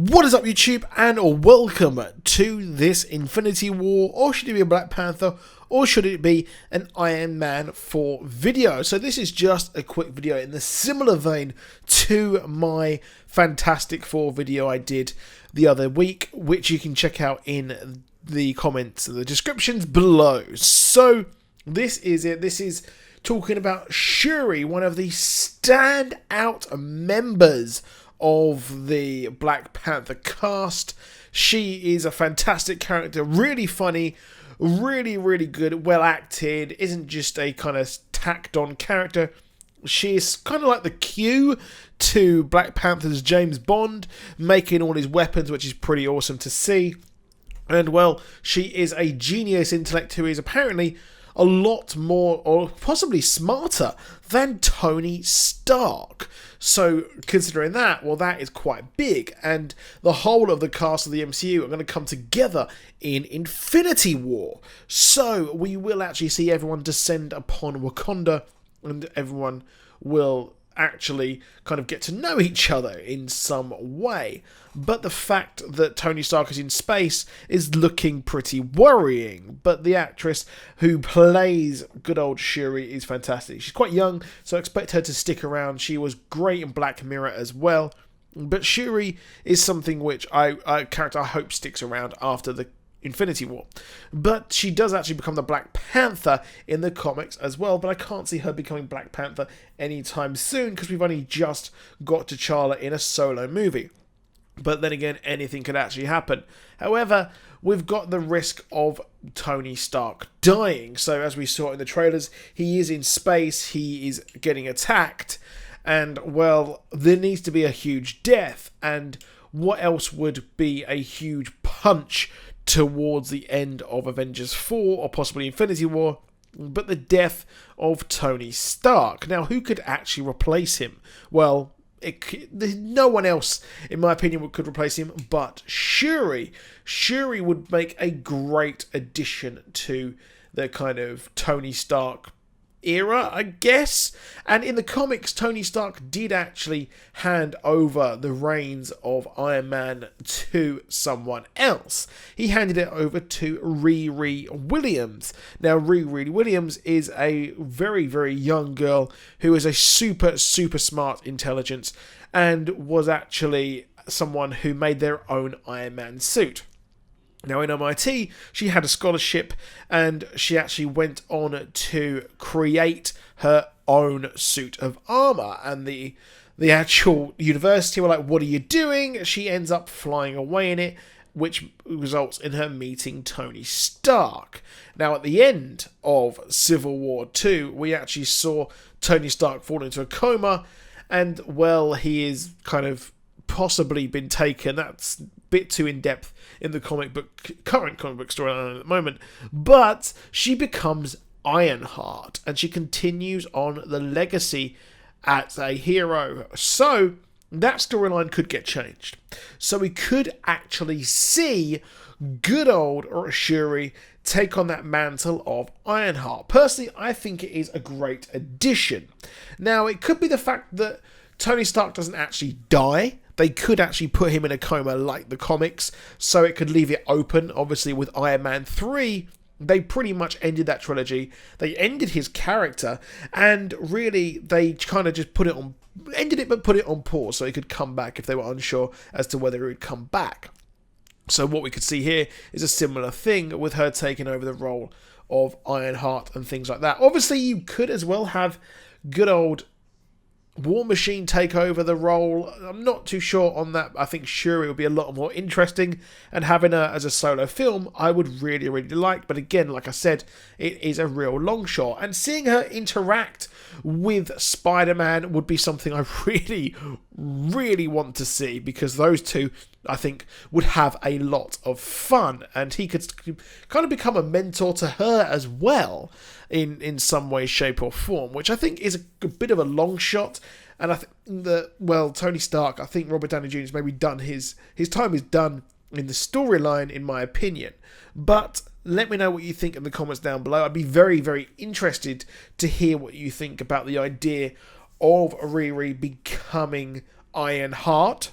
What is up, YouTube, and welcome to this Infinity War, or should it be a Black Panther, or should it be an Iron Man 4 video? So this is just a quick video in the similar vein to my Fantastic Four video I did the other week, which you can check out in the comments and the descriptions below. So this is it. This is talking about Shuri, one of the standout members of the Black Panther cast. She is a fantastic character, really funny, really good, well acted, isn't just a kind of tacked on character. She is kind of like the Q to Black Panther's James Bond, making all his weapons, which is pretty awesome to see. And well, she is a genius intellect who is apparently a lot more, or possibly smarter, than Tony Stark. So, considering that, well, that is quite big, and the whole of the cast of the MCU are going to come together in Infinity War. So, we will actually see everyone descend upon Wakanda, and everyone will actually kind of get to know each other in some way. But the fact that Tony Stark is in space is looking pretty worrying. But the actress who plays good old Shuri is fantastic. She's quite young, so I expect her to stick around. She was great in Black Mirror as well. But Shuri is something which a character I hope sticks around after the Infinity War. But she does actually become the Black Panther in the comics as well, but I can't see her becoming Black Panther anytime soon because we've only just got T'Challa in a solo movie. But then again, anything could actually happen. However, we've got the risk of Tony Stark dying. So as we saw in the trailers, he is in space, he is getting attacked, and well, there needs to be a huge death. And what else would be a huge punch towards the end of Avengers 4 or possibly Infinity War, but the death of Tony Stark? Now, who could actually replace him? Well, there's no one else, in my opinion, could replace him but Shuri. Shuri would make a great addition to the kind of Tony Stark era, I guess. And in the comics, Tony Stark did actually hand over the reins of Iron Man to someone else. He handed it over to Riri Williams. Now, Riri Williams is a very young girl who is a super smart intelligence and was actually someone who made their own Iron Man suit. Now, in MIT, she had a scholarship and she actually went on to create her own suit of armor. And the actual university were like, what are you doing? She ends up flying away in it, which results in her meeting Tony Stark. Now, at the end of Civil War 2, we actually saw Tony Stark fall into a coma. And, well, he is kind of possibly been taken. That's a bit too in-depth in the current comic book storyline at the moment. But she becomes Ironheart, and she continues on the legacy as a hero. So that storyline could get changed. So we could actually see good old Shuri take on that mantle of Ironheart. Personally, I think it is a great addition. Now, it could be the fact that Tony Stark doesn't actually die. They could actually put him in a coma like the comics, so it could leave it open. Obviously, with Iron Man 3, they pretty much ended that trilogy. They ended his character, and really, they kind of just put it on pause so he could come back if they were unsure as to whether he would come back. So what we could see here is a similar thing with her taking over the role of Ironheart and things like that. Obviously, you could as well have good old War Machine take over the role. I'm not too sure on that. I think Shuri would be a lot more interesting, and having her as a solo film I would really like. But again, like I said, it is a real long shot, and seeing her interact with Spider-Man would be something I really want to see, because those two, I think, would have a lot of fun, and he could kind of become a mentor to her as well in some way, shape or form, which I think is a bit of a long shot. And I think that, well, Tony Stark, I think Robert Downey Jr. has maybe done his time is done in the storyline, in my opinion. But let me know what you think in the comments down below. I'd be very interested to hear what you think about the idea of Riri becoming Ironheart.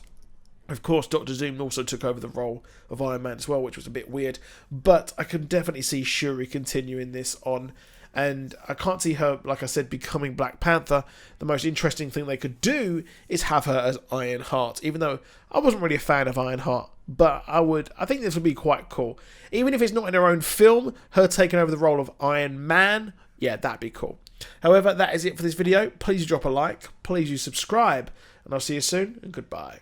Of course, Doctor Doom also took over the role of Iron Man as well, which was a bit weird. But I can definitely see Shuri continuing this on. And I can't see her, like I said, becoming Black Panther. The most interesting thing they could do is have her as Ironheart. Even though I wasn't really a fan of Ironheart. But I think this would be quite cool. Even if it's not in her own film, her taking over the role of Iron Man, yeah, that'd be cool. However, that is it for this video. Please drop a like. Please do subscribe. And I'll see you soon, and goodbye.